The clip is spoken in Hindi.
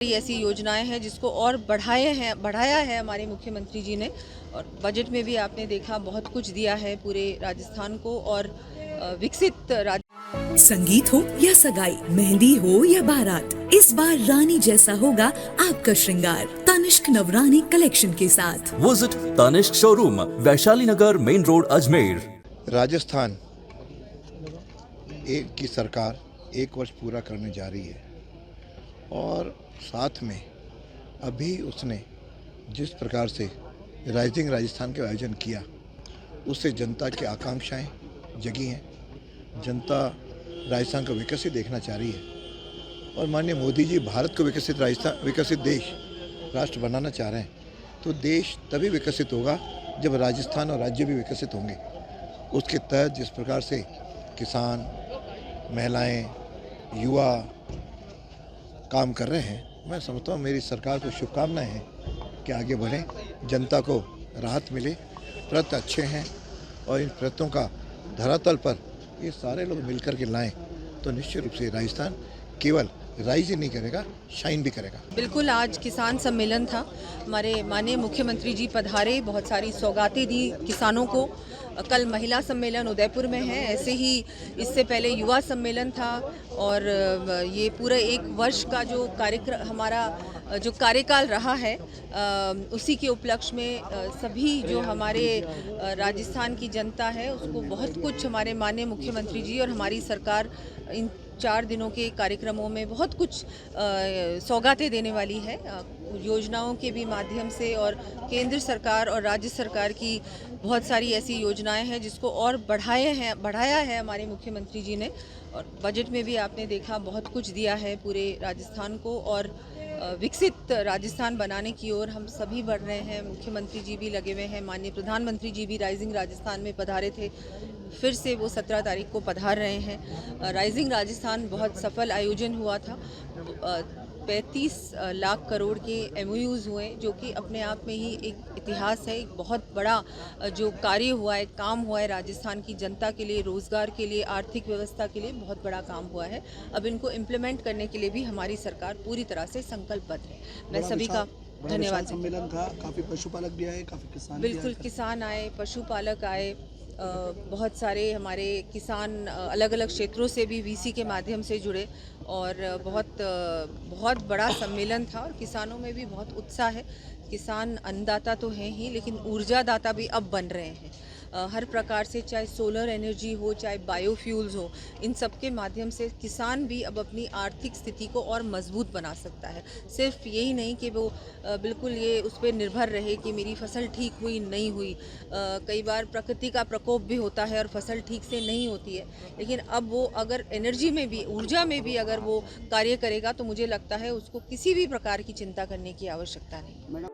ऐसी योजनाएं हैं जिसको और बढ़ाया है हमारे मुख्यमंत्री जी ने। और बजट में भी आपने देखा बहुत कुछ दिया है पूरे राजस्थान को और विकसित राज्य। संगीत हो या सगाई, मेहंदी हो या बारात, इस बार रानी जैसा होगा आपका श्रृंगार तनिष्क नवरानी कलेक्शन के साथ। विजिट तनिष्क शोरूम, वैशाली नगर, मेन रोड, अजमेर। राजस्थान की सरकार 1 वर्ष पूरा करने जा रही है और साथ में अभी उसने जिस प्रकार से राइजिंग राजस्थान का आयोजन किया उससे जनता की आकांक्षाएं जगी हैं। जनता राजस्थान को विकसित देखना चाह रही है और माननीय मोदी जी भारत को विकसित देश राष्ट्र बनाना चाह रहे हैं। तो देश तभी विकसित होगा जब राजस्थान और राज्य भी विकसित होंगे। उसके तहत जिस प्रकार से किसान, महिलाएं, युवा काम कर रहे हैं, मैं समझता हूँ मेरी सरकार को शुभकामनाएं हैं कि आगे बढ़ें, जनता को राहत मिले। प्रयत्न अच्छे हैं और इन प्रयत्नों का धरातल पर ये सारे लोग मिलकर के लाएं तो निश्चित रूप से राजस्थान केवल राइज ही नहीं करेगा, शाइन भी करेगा। बिल्कुल, आज किसान सम्मेलन था, हमारे माननीय मुख्यमंत्री जी पधारे, बहुत सारी सौगातें दी किसानों को। कल महिला सम्मेलन उदयपुर में है, ऐसे ही इससे पहले युवा सम्मेलन था और ये पूरा 1 वर्ष का जो कार्यक्रम हमारा जो कार्यकाल रहा है उसी के उपलक्ष्य में सभी जो हमारे राजस्थान की जनता है उसको बहुत कुछ हमारे माननीय मुख्यमंत्री जी और हमारी सरकार इन 4 दिनों के कार्यक्रमों में बहुत कुछ सौगातें देने वाली है। योजनाओं के भी माध्यम से और केंद्र सरकार और राज्य सरकार की बहुत सारी ऐसी योजनाएं हैं जिसको और बढ़ाया है हमारे मुख्यमंत्री जी ने। और बजट में भी आपने देखा बहुत कुछ दिया है पूरे राजस्थान को और विकसित राजस्थान बनाने की ओर हम सभी बढ़ रहे हैं। मुख्यमंत्री जी भी लगे हुए हैं, माननीय प्रधानमंत्री जी भी राइजिंग राजस्थान में पधारे थे, फिर से वो 17 तारीख को पधार रहे हैं। राइजिंग राजस्थान बहुत सफल आयोजन हुआ था। 35 लाख करोड़ के MOUs हुए जो कि अपने आप में ही एक इतिहास है। एक बहुत बड़ा जो कार्य हुआ है, काम हुआ है राजस्थान की जनता के लिए, रोजगार के लिए, आर्थिक व्यवस्था के लिए बहुत बड़ा काम हुआ है। अब इनको इम्प्लीमेंट करने के लिए भी हमारी सरकार पूरी तरह से संकल्पबद्ध है। मैं सभी का धन्यवाद। सम्मेलन था, काफ़ी पशुपालक भी आए, काफ़ी किसान बिल्कुल, किसान आए, पशुपालक आए, बहुत सारे हमारे किसान अलग अलग क्षेत्रों से भी VC के माध्यम से जुड़े और बहुत बड़ा सम्मेलन था और किसानों में भी बहुत उत्साह है। किसान अन्नदाता तो हैं ही लेकिन ऊर्जादाता भी अब बन रहे हैं। हर प्रकार से, चाहे सोलर एनर्जी हो, चाहे बायोफ्यूल्स हो, इन सब के माध्यम से किसान भी अब अपनी आर्थिक स्थिति को और मजबूत बना सकता है। सिर्फ यही नहीं कि वो बिल्कुल ये उस पर निर्भर रहे कि मेरी फसल ठीक हुई नहीं हुई। कई बार प्रकृति का प्रकोप भी होता है और फसल ठीक से नहीं होती है, लेकिन अब वो अगर एनर्जी में भी, ऊर्जा में भी अगर वो कार्य करेगा तो मुझे लगता है उसको किसी भी प्रकार की चिंता करने की आवश्यकता नहीं।